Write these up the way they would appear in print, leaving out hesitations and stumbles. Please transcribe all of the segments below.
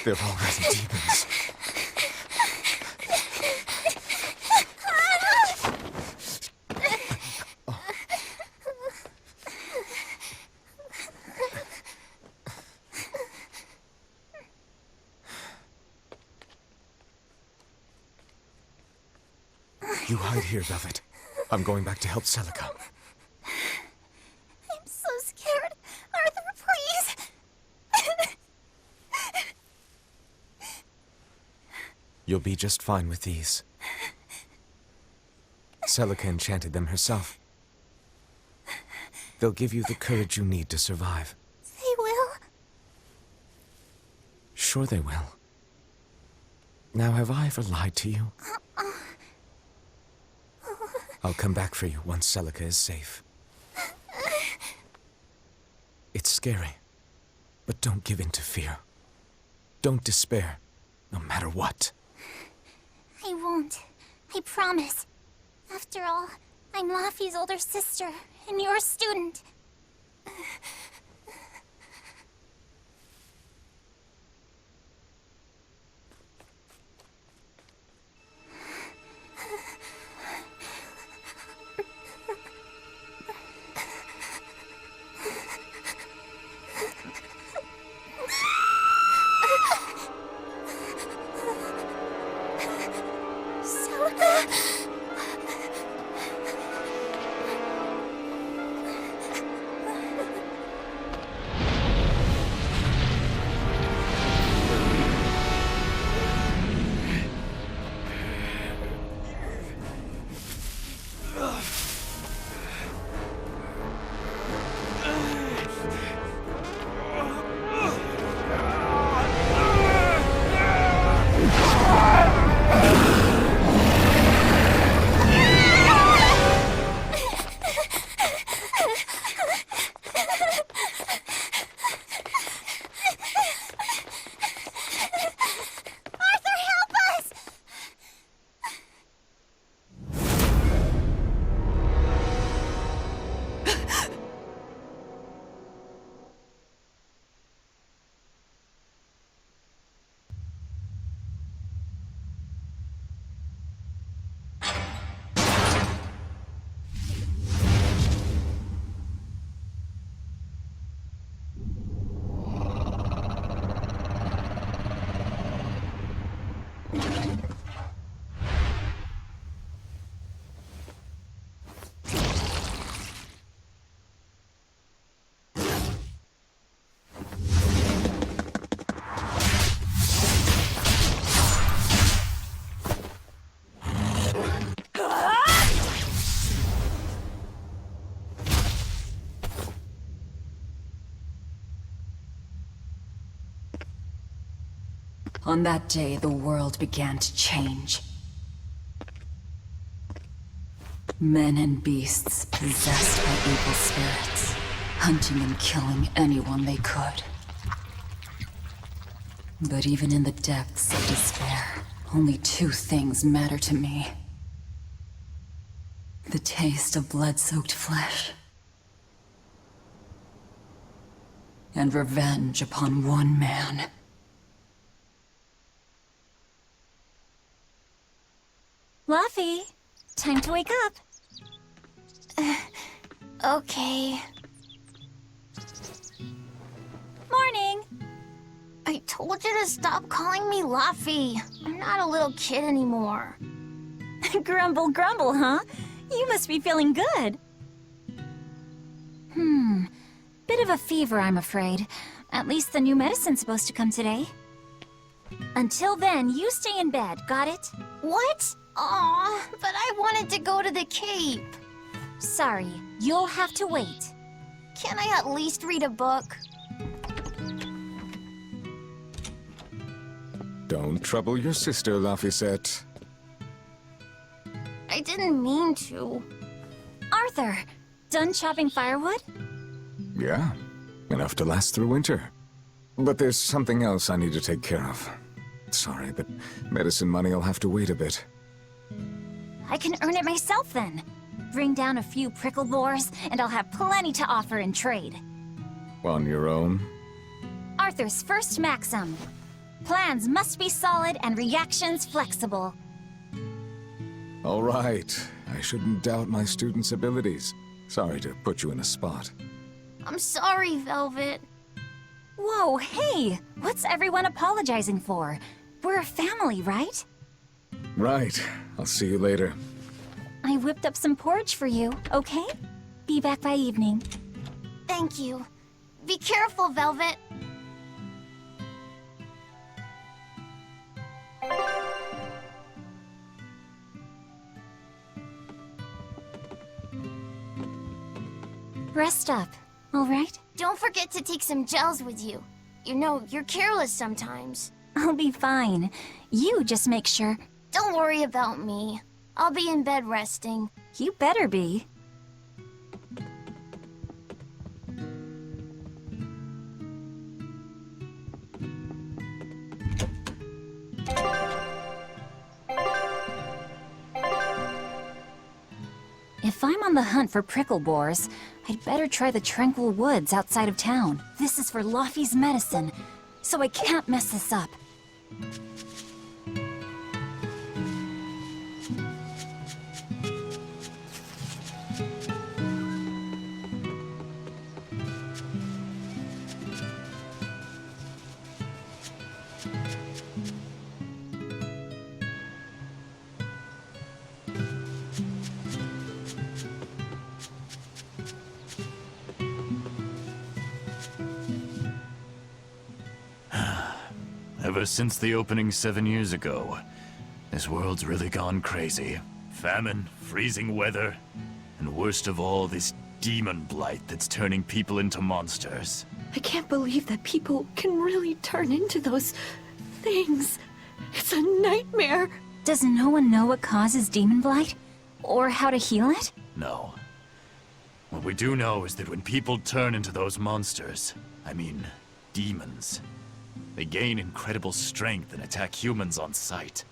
They're already demons. You hide here, Velvet. I'm going back to help Celica. I'm so scared. Arthur, please. You'll be just fine with these. Celica enchanted them herself. They'll give you the courage you need to survive. They will? Sure they will. Now, have I ever lied to you? I'll come back for you once Celica is safe. It's scary, but don't give in to fear. Don't despair, no matter what. I won't. I promise. After all, I'm Laffy's older sister, and you're a student. On that day, the world began to change. Men and beasts possessed by evil spirits, hunting and killing anyone they could. But even in the depths of despair, only two things matter to me. The taste of blood-soaked flesh, and revenge upon one man. Laffy, time to wake up. Okay. Morning. I told you to stop calling me Laffy. I'm not a little kid anymore. Grumble, grumble, huh? You must be feeling good. Bit of a fever, I'm afraid. At least the new medicine's supposed to come today. Until then, you stay in bed, got it? What? Aw, but I wanted to go to the Cape. Sorry, you'll have to wait. Can't I at least read a book? Don't trouble your sister, Laphicette. I didn't mean to. Arthur, done chopping firewood? Yeah, enough to last through winter. But there's something else I need to take care of. Sorry, but medicine money'll have to wait a bit. I can earn it myself then. Bring down a few prickle boars, and I'll have plenty to offer in trade. On your own? Arthur's first maxim. Plans must be solid and reactions flexible. All right. I shouldn't doubt my students' abilities. Sorry to put you in a spot. I'm sorry, Velvet. Whoa, hey! What's everyone apologizing for? We're a family, right? Right. I'll see you later. I whipped up some porridge for you, okay? Be back by evening. Thank you. Be careful, Velvet. Rest up, all right? Don't forget to take some gels with you. You know, you're careless sometimes. I'll be fine. You just make sure. Don't worry about me. I'll be in bed resting. You better be. If I'm on the hunt for prickle boars, I'd better try the tranquil woods outside of town. This is for Laufey's medicine, so I can't mess this up. Ever since the opening 7 years ago, this world's really gone crazy. Famine, freezing weather, and worst of all, this demon blight that's turning people into monsters. I can't believe that people can really turn into those things. It's a nightmare. Does no one know what causes demon blight? Or how to heal it? No. What we do know is that when people turn into those monsters, I mean, demons, they gain incredible strength and attack humans on sight.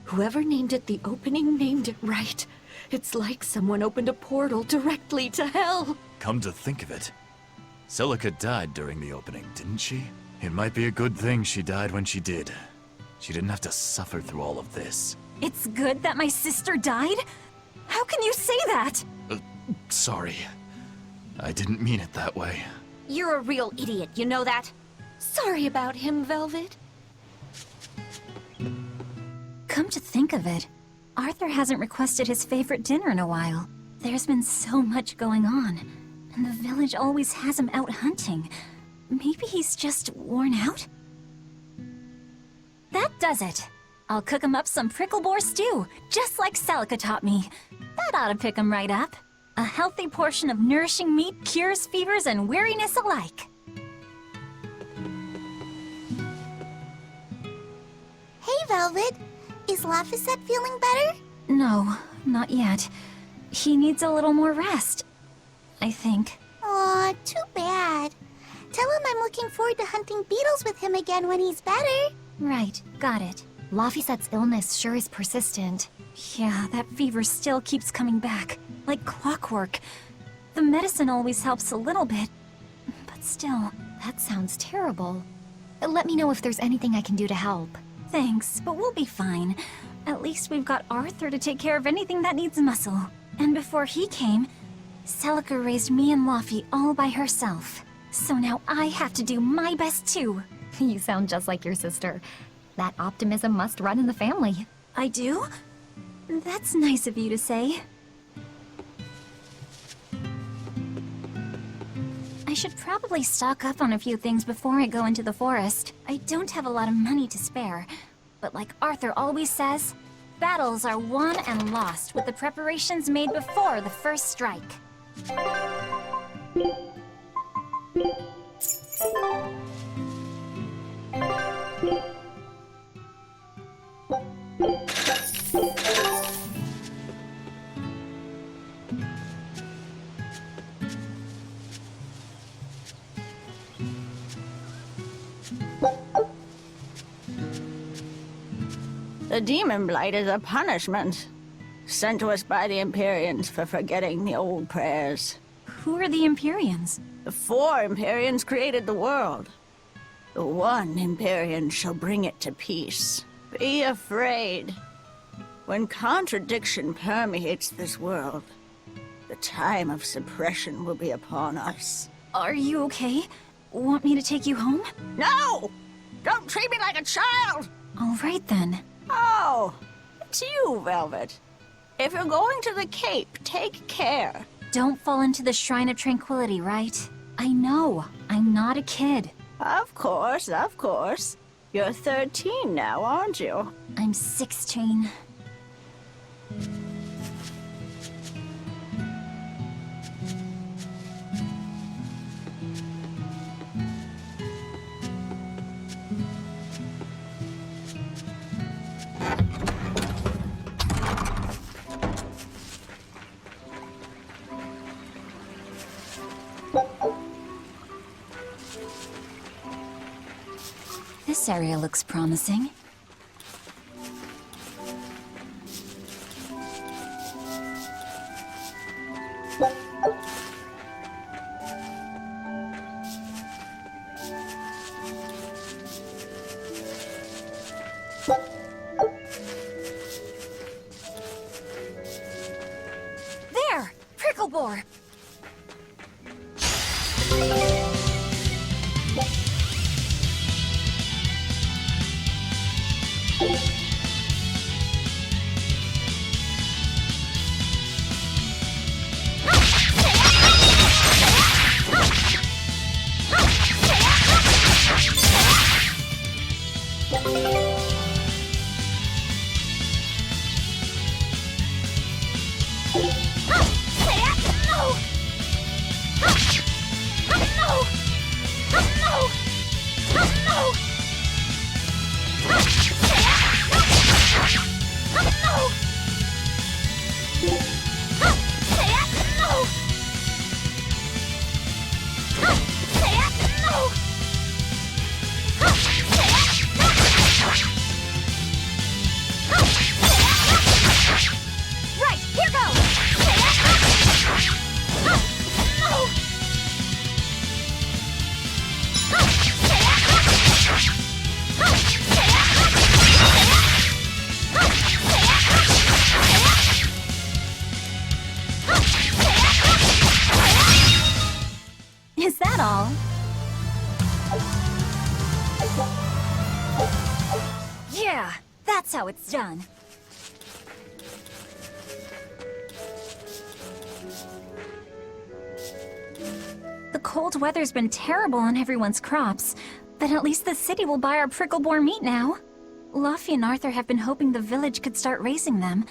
Whoever named it the opening named it right. It's like someone opened a portal directly to hell. Come to think of it, Celica died during the opening, didn't she? It might be a good thing she died when she did. She didn't have to suffer through all of this. It's good that my sister died? How can you say that? Sorry. I didn't mean it that way. You're a real idiot, you know that? Sorry about him, Velvet. Come to think of it, Arthur hasn't requested his favorite dinner in a while. There's been so much going on, and the village always has him out hunting. Maybe he's just worn out? That does it! I'll cook him up some prickle boar stew, just like Celica taught me. That ought to pick him right up. A healthy portion of nourishing meat cures fevers and weariness alike. Hey, Velvet. Is Laphicet feeling better? No, not yet. He needs a little more rest, I think. Aw, too bad. Tell him I'm looking forward to hunting beetles with him again when he's better. Right, got it. Laphicet's illness sure is persistent. Yeah, that fever still keeps coming back, like clockwork. The medicine always helps a little bit, but still. That sounds terrible. Let me know if there's anything I can do to help. Thanks, but we'll be fine. At least we've got Arthur to take care of anything that needs muscle. And before he came, Celica raised me and Laufey all by herself. So now I have to do my best too. You sound just like your sister. That optimism must run in the family. I do? That's nice of you to say. I should probably stock up on a few things before I go into the forest. I don't have a lot of money to spare, but like Arthur always says, battles are won and lost with the preparations made before the first strike. The demon blight is a punishment, sent to us by the Empyreans for forgetting the old prayers. Who are the Empyreans? The 4 Empyreans created the world. The one Empyrean shall bring it to peace. Be afraid. When contradiction permeates this world, the time of suppression will be upon us. Are you okay? Want me to take you home? No! Don't treat me like a child! All right then. Oh, it's you, Velvet. If you're going to the Cape, take care. Don't fall into the Shrine of Tranquility, right? I know. I'm not a kid. Of course, of course. You're 13 now, aren't you? I'm 16. This area looks promising. There! Pricklebore! Is that all? Yeah, that's how it's done. The cold weather's been terrible on everyone's crops, but at least the city will buy our pricklebore meat now. Luffy and Arthur have been hoping the village could start raising them,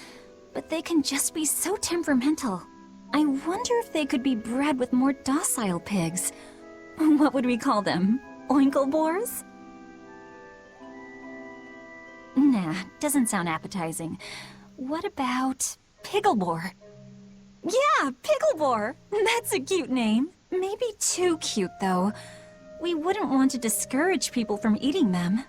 but they can just be so temperamental. I wonder if they could be bred with more docile pigs. What would we call them? Oinklebores? Nah, doesn't sound appetizing. What about Picklebore? Yeah, Picklebore! That's a cute name. Maybe too cute, though. We wouldn't want to discourage people from eating them.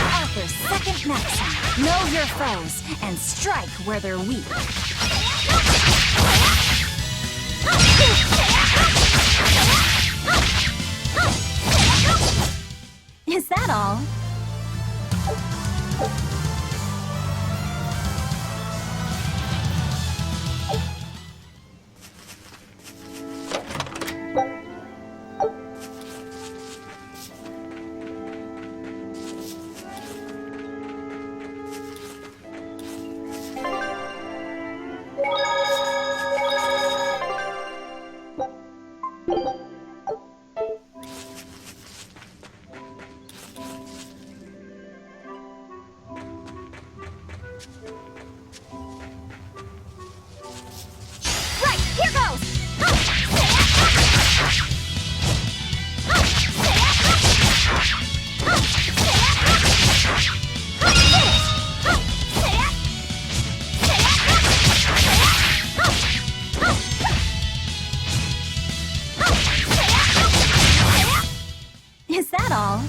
Arthur's second maxim. Know your foes and strike where they're weak. Is that all? all.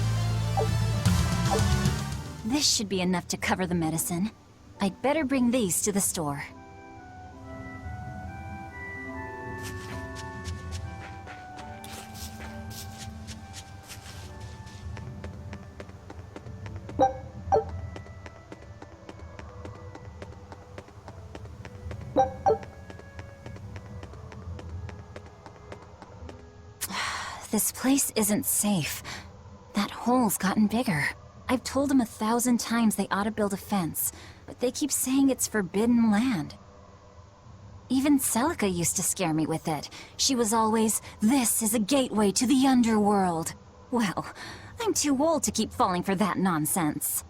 This should be enough to cover the medicine. I'd better bring these to the store. This place isn't safe. That hole's gotten bigger. I've told them 1,000 times they ought to build a fence, but they keep saying it's forbidden land. Even Celica used to scare me with it. She was always, "This is a gateway to the underworld." Well, I'm too old to keep falling for that nonsense.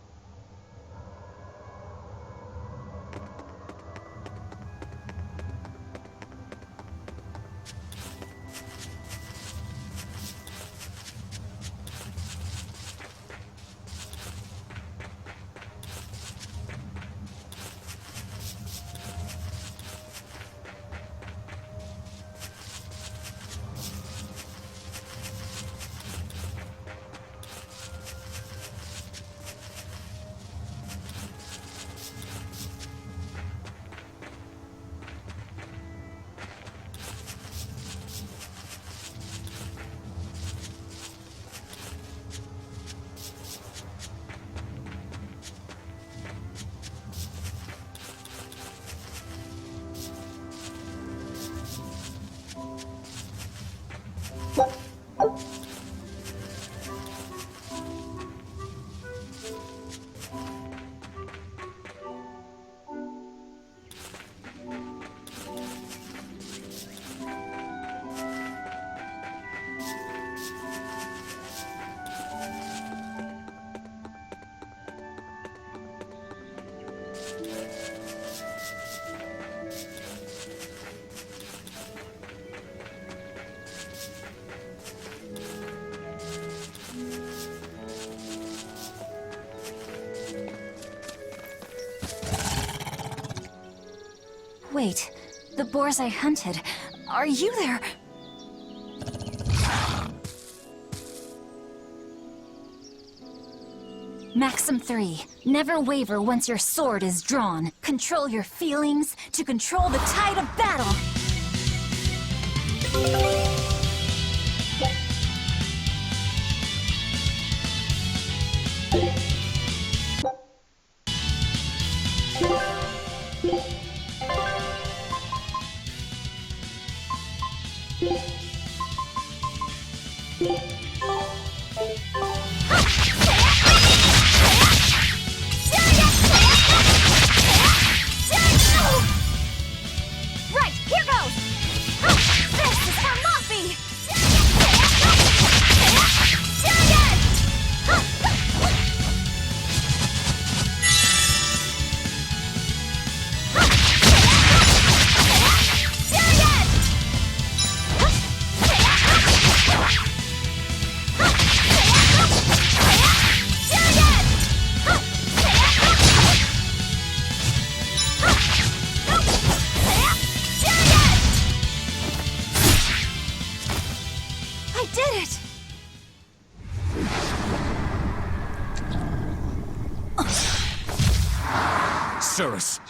Wait, the boars I hunted, are you there? Maxim 3. Never waver once your sword is drawn. Control your feelings to control the tide of battle. Right, here goes! This is for Muffy! I did it! Cirrus!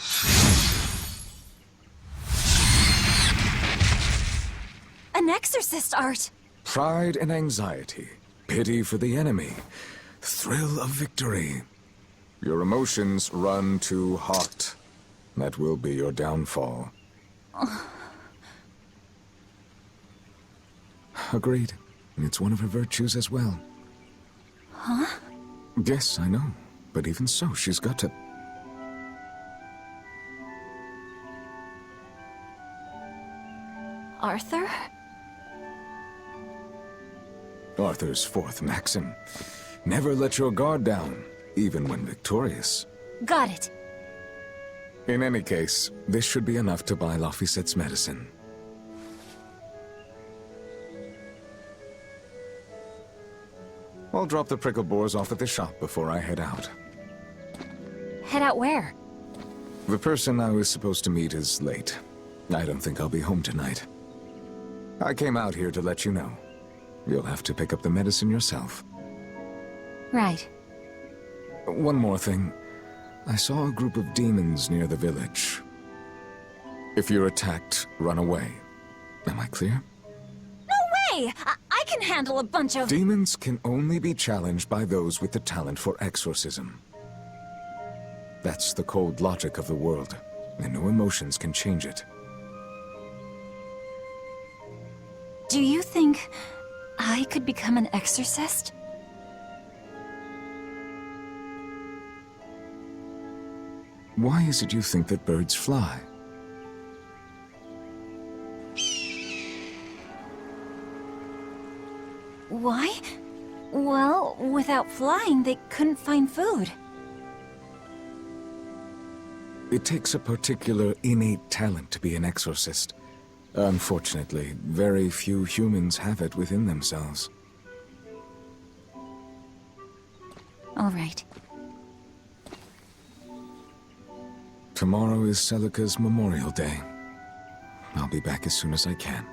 An exorcist art! Pride and anxiety, pity for the enemy, thrill of victory. Your emotions run too hot. That will be your downfall. Agreed. It's one of her virtues as well. Huh? Yes, I know. But even so, she's got to... Arthur? Arthur's fourth maxim. Never let your guard down, even when victorious. Got it. In any case, this should be enough to buy Laphicette's medicine. I'll drop the prickle boars off at the shop before I head out. Head out where? The person I was supposed to meet is late. I don't think I'll be home tonight. I came out here to let you know. You'll have to pick up the medicine yourself. Right. One more thing. I saw a group of demons near the village. If you're attacked, run away. Am I clear? Hey, I can handle a bunch of... Demons can only be challenged by those with the talent for exorcism. That's the cold logic of the world, and no emotions can change it. Do you think I could become an exorcist? Why is it you think that birds fly? Why? Well, without flying, they couldn't find food. It takes a particular innate talent to be an exorcist. Unfortunately, very few humans have it within themselves. All right. Tomorrow is Celica's Memorial Day. I'll be back as soon as I can.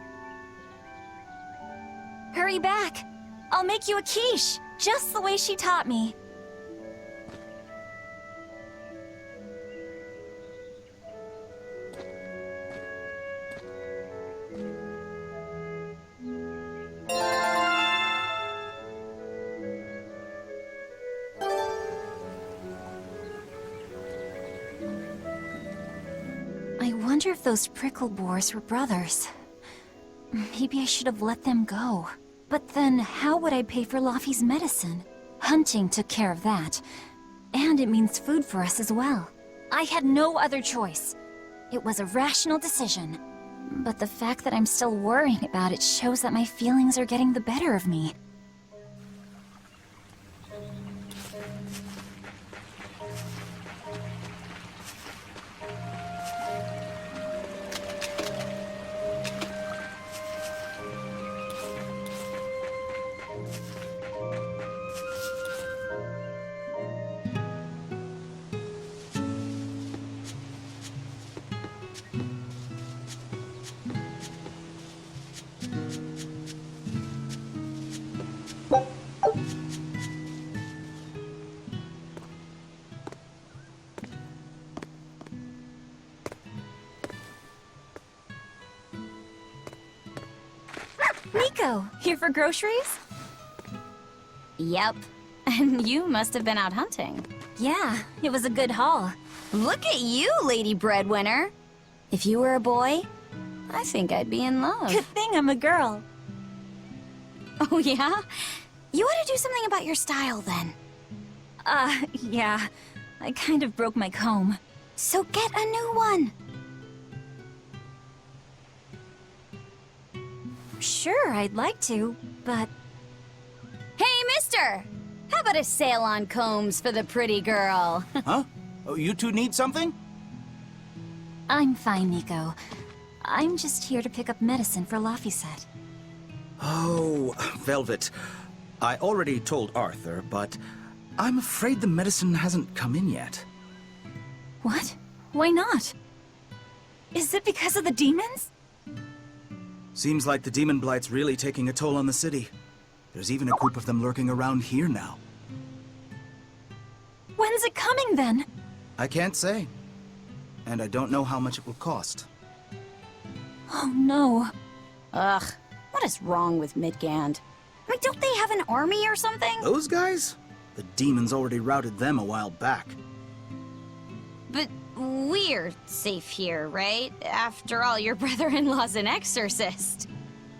Hurry back! I'll make you a quiche, just the way she taught me. I wonder if those prickle boars were brothers. Maybe I should have let them go. But then, how would I pay for Laffy's medicine? Hunting took care of that. And it means food for us as well. I had no other choice. It was a rational decision. But the fact that I'm still worrying about it shows that my feelings are getting the better of me. Nico, here for groceries? Yep. And you must have been out hunting. Yeah, it was a good haul. Look at you, Lady Breadwinner. If you were a boy, I think I'd be in love. Good thing I'm a girl. Oh, yeah? You ought to do something about your style, then. Yeah. I kind of broke my comb. So get a new one. Sure, I'd like to, but... Hey, mister! How about a sale on combs for the pretty girl? Huh? Oh, you two need something? I'm fine, Nico. I'm just here to pick up medicine for Laffy said. Oh, Velvet. I already told Arthur, but I'm afraid the medicine hasn't come in yet. What? Why not? Is it because of the demons? Seems like the demon blight's really taking a toll on the city. There's even a group of them lurking around here now. When's it coming, then? I can't say. And I don't know how much it will cost. Oh, no. Ugh, what is wrong with Midgand? I mean, don't they have an army or something? Those guys? The demons already routed them a while back. But we're safe here, right? After all, your brother-in-law's an exorcist.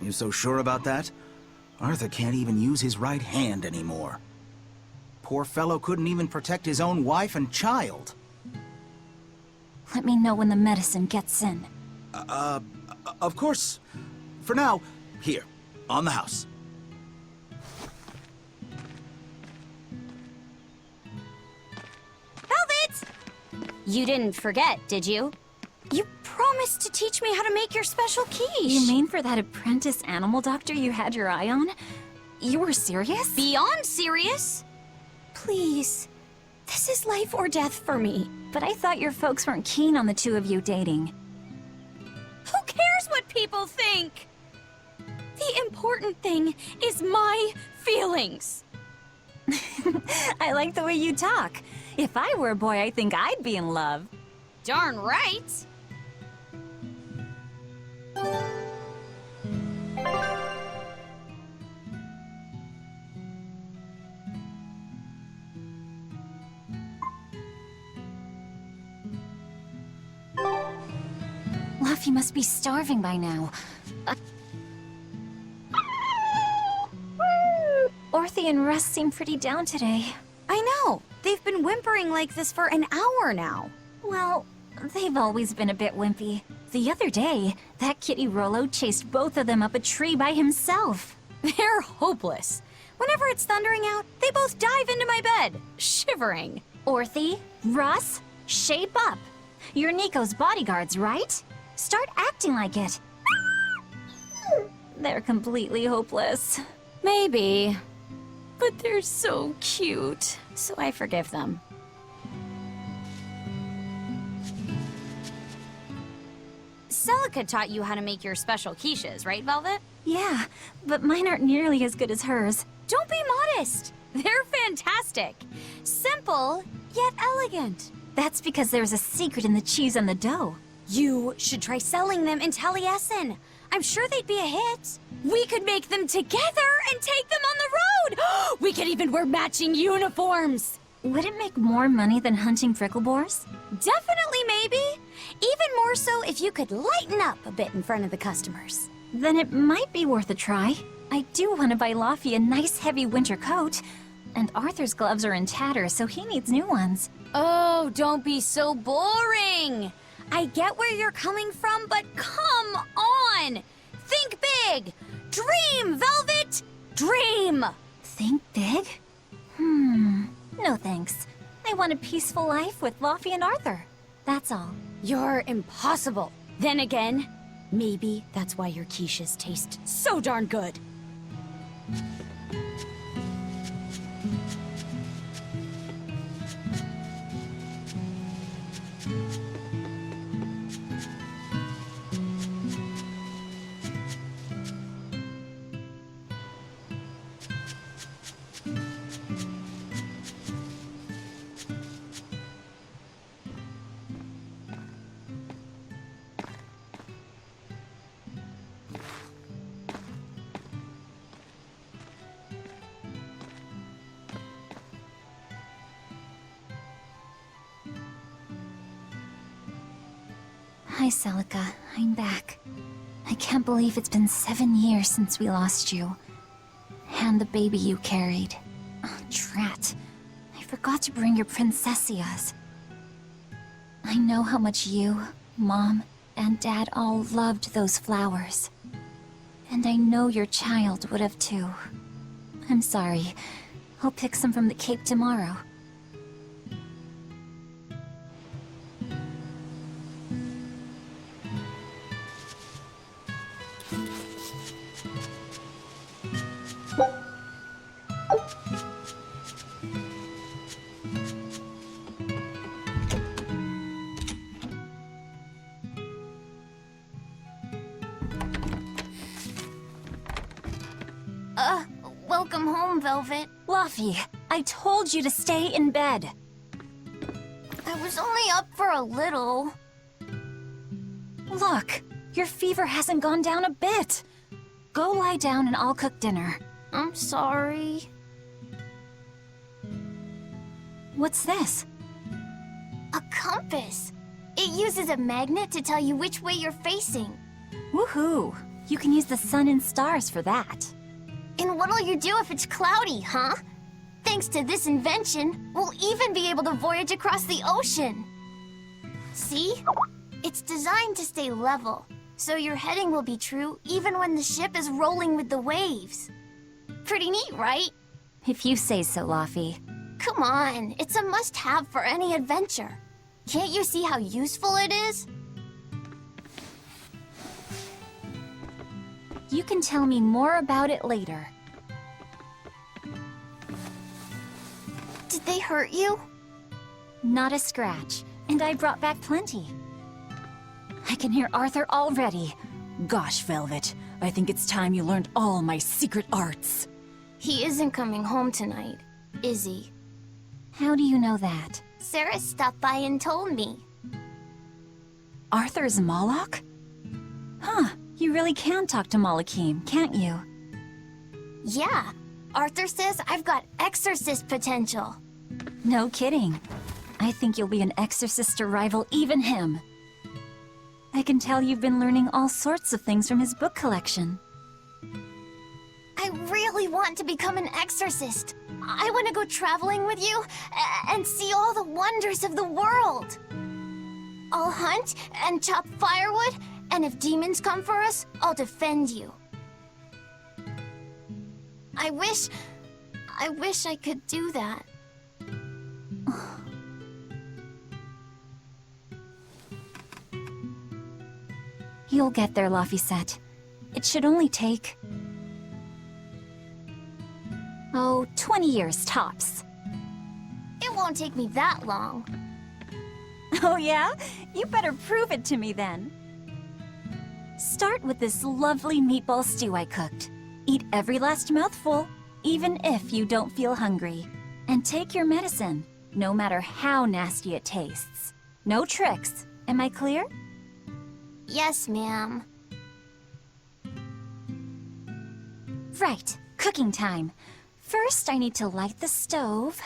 You so sure about that? Arthur can't even use his right hand anymore. Poor fellow couldn't even protect his own wife and child. Let me know when the medicine gets in. Of course. For now, here, on the house. Velvet! You didn't forget, did you? You promised to teach me how to make your special quiche. You mean for that apprentice animal doctor you had your eye on? You were serious? Beyond serious? Please. This is life or death for me. But I thought your folks weren't keen on the two of you dating. Who cares what people think? The important thing is my feelings. I like the way you talk. If I were a boy, I think I'd be in love. Darn right! Luffy must be starving by now. Orthy and Russ seem pretty down today. I know! They've been whimpering like this for an hour now. Well, they've always been a bit wimpy. The other day, that kitty Rollo chased both of them up a tree by himself. They're hopeless. Whenever it's thundering out, they both dive into my bed, shivering. Orthy, Russ, shape up. You're Nico's bodyguards, right? Start acting like it. They're completely hopeless. Maybe. But they're so cute, so I forgive them. Celica taught you how to make your special quiches, right, Velvet? Yeah, but mine aren't nearly as good as hers. Don't be modest! They're fantastic! Simple, yet elegant. That's because there's a secret in the cheese on the dough. You should try selling them in Taliesin. I'm sure they'd be a hit. We could make them together and take them on the road! We could even wear matching uniforms! Would it make more money than hunting fricklebores? Definitely, maybe. Even more so if you could lighten up a bit in front of the customers. Then it might be worth a try. I do want to buy Luffy a nice heavy winter coat. And Arthur's gloves are in tatters, so he needs new ones. Oh, don't be so boring! I get where you're coming from, but come on! Think big! Dream, Velvet! Dream! Think big? No thanks. I want a peaceful life with Luffy and Arthur. That's all. You're impossible. Then again, maybe that's why your quiches taste so darn good. Hi, Celica. I'm back. I can't believe it's been 7 years since we lost you. And the baby you carried. Oh, drat. I forgot to bring your princessias. I know how much you, Mom, and Dad all loved those flowers. And I know your child would have too. I'm sorry. I'll pick some from the Cape tomorrow. Welcome home, Velvet. Luffy, I told you to stay in bed. I was only up for a little. Look, your fever hasn't gone down a bit. Go lie down and I'll cook dinner. I'm sorry. What's this? A compass. It uses a magnet to tell you which way you're facing. Woohoo! You can use the sun and stars for that. And what'll you do if it's cloudy, huh? Thanks to this invention, we'll even be able to voyage across the ocean. See? It's designed to stay level, so your heading will be true even when the ship is rolling with the waves. Pretty neat, right? If you say so, Luffy. Come on, it's a must-have for any adventure. Can't you see how useful it is? You can tell me more about it later. Did they hurt you? Not a scratch, and I brought back plenty. I can hear Arthur already. Gosh, Velvet, I think it's time you learned all my secret arts. He isn't coming home tonight. Izzy. How do you know that? Sarah stopped by and told me. Arthur's Moloch? Huh, you really can talk to Malakim, can't you? Yeah, Arthur says I've got exorcist potential. No kidding. I think you'll be an exorcist to rival even him. I can tell you've been learning all sorts of things from his book collection. I really want to become an exorcist. I want to go traveling with you and see all the wonders of the world. I'll hunt and chop firewood, and if demons come for us, I'll defend you. I wish I could do that. You'll get there, Laphicet. It should only take... 20 years tops. It won't take me that long. Oh yeah? You better prove it to me then. Start with this lovely meatball stew I cooked. Eat every last mouthful, even if you don't feel hungry. And take your medicine, no matter how nasty it tastes. No tricks. Am I clear? Yes, ma'am. Right, cooking time. First, I need to light the stove.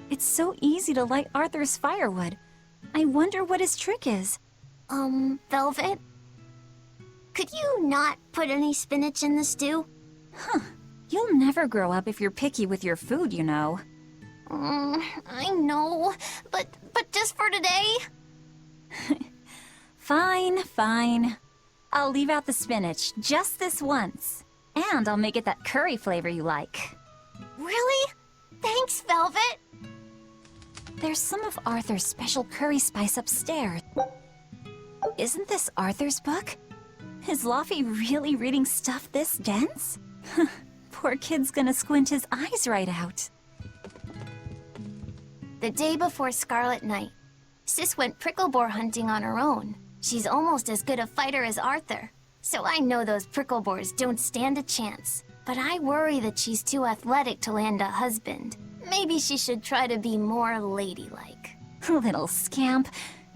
It's so easy to light Arthur's firewood. I wonder what his trick is. Velvet? Could you not put any spinach in the stew? Huh. You'll never grow up if you're picky with your food, you know. I know, but just for today? Fine. I'll leave out the spinach just this once. And I'll make it that curry flavor you like. Really? Thanks, Velvet. There's some of Arthur's special curry spice upstairs. Isn't this Arthur's book? Is Laffy really reading stuff this dense? Poor kid's gonna squint his eyes right out. The day before Scarlet Night, Sis went prickle boar hunting on her own. She's almost as good a fighter as Arthur, so I know those prickle boars don't stand a chance. But I worry that she's too athletic to land a husband. Maybe she should try to be more ladylike. Little scamp.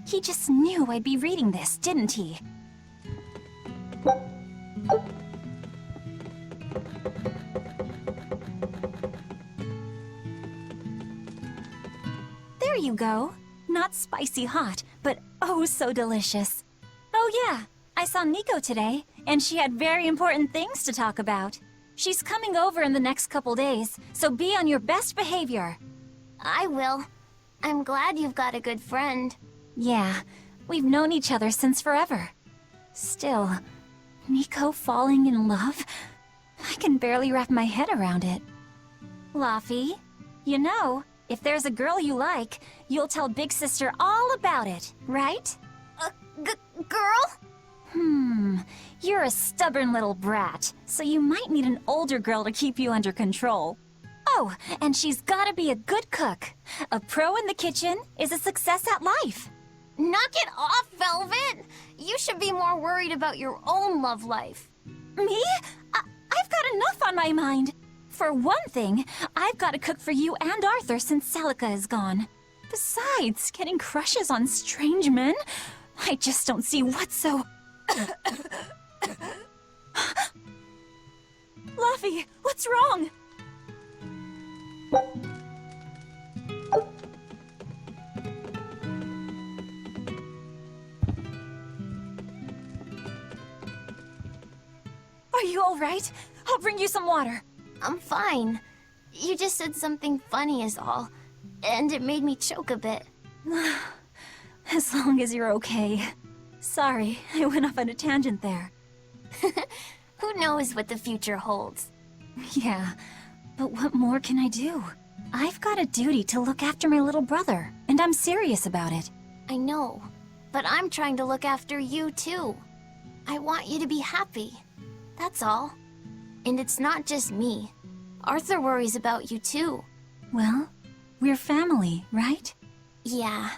He just knew I'd be reading this, didn't he? There you go. Not spicy hot, but oh so delicious. Oh yeah, I saw Nico today, and she had very important things to talk about. She's coming over in the next couple days, so be on your best behavior. I will. I'm glad you've got a good friend. Yeah, we've known each other since forever. Still, Nico falling in love? I can barely wrap my head around it. Laffy, you know, if there's a girl you like, you'll tell Big Sister all about it, right? Girl? You're a stubborn little brat, so you might need an older girl to keep you under control. Oh, and she's gotta be a good cook. A pro in the kitchen is a success at life. Knock it off, Velvet! You should be more worried about your own love life. Me? I've got enough on my mind. For one thing, I've got to cook for you and Arthur since Celica is gone. Besides, getting crushes on strange men? I just don't see what's so... Laffy, what's wrong? Are you all right? I'll bring you some water. I'm fine. You just said something funny is all, and it made me choke a bit. As long as you're okay. Sorry, I went off on a tangent there. Who knows what the future holds? Yeah, but what more can I do? I've got a duty to look after my little brother, and I'm serious about it. I know, but I'm trying to look after you too. I want you to be happy. That's all. And it's not just me. Arthur worries about you too. Well, we're family, right? Yeah,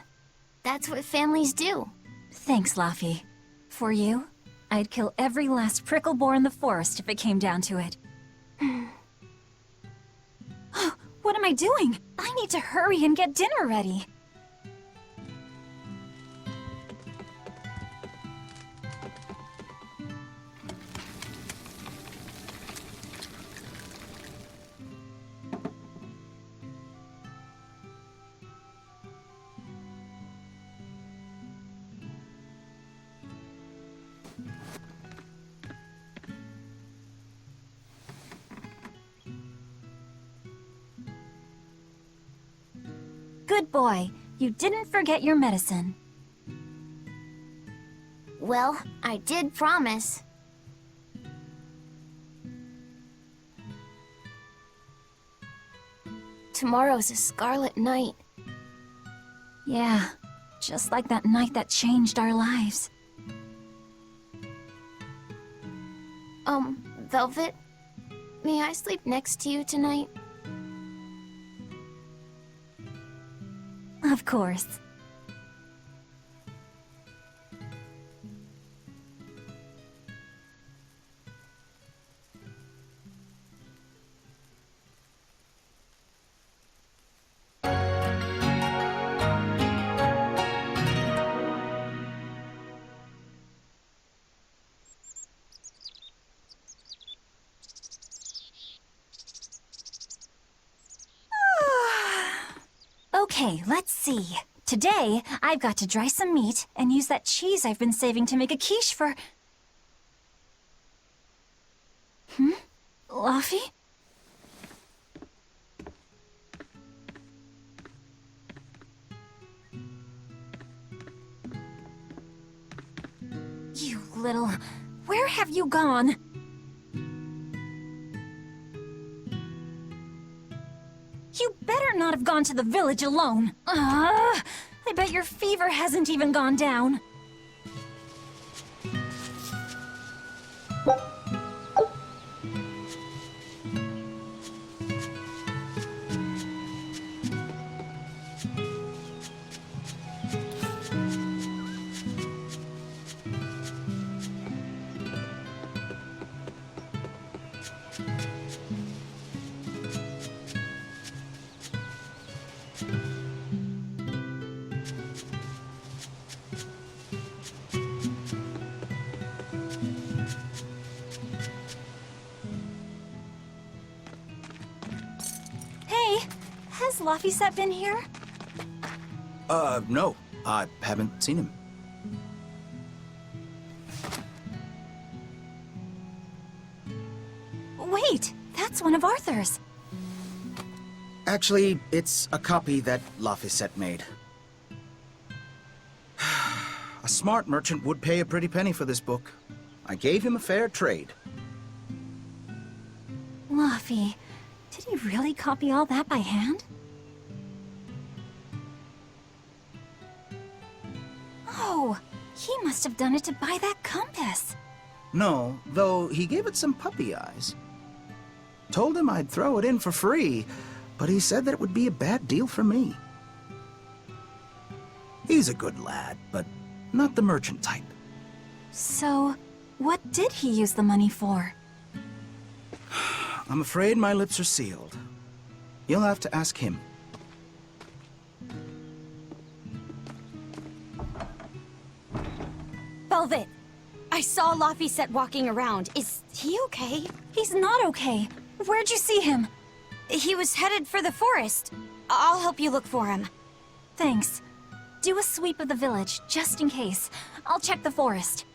That's what families do. Thanks, Laffy. For you, I'd kill every last prickle boar in the forest if it came down to it. What am I doing? I need to hurry and get dinner ready. Good boy. You didn't forget your medicine. Well, I did promise. Tomorrow's a scarlet night. Yeah, just like that night that changed our lives. Velvet? May I sleep next to you tonight? Of course. Okay, let's see. Today, I've got to dry some meat and use that cheese I've been saving to make a quiche for... Laffy? You little... Where have you gone? You better not have gone to the village alone. I bet your fever hasn't even gone down. Has Laffy been here? No. I haven't seen him. Wait, that's one of Arthur's. Actually, it's a copy that Laffy made. A smart merchant would pay a pretty penny for this book. I gave him a fair trade. Laffy, did he really copy all that by hand? Oh, he must have done it to buy that compass. No, though he gave it some puppy eyes. Told him I'd throw it in for free, but he said that it would be a bad deal for me. He's a good lad, but not the merchant type. So, what did he use the money for? I'm afraid my lips are sealed. You'll have to ask him. Velvet, I saw Laffy walking around. Is he okay? He's not okay. Where'd you see him? He was headed for the forest. I'll help you look for him. Thanks. Do a sweep of the village, just in case. I'll check the forest.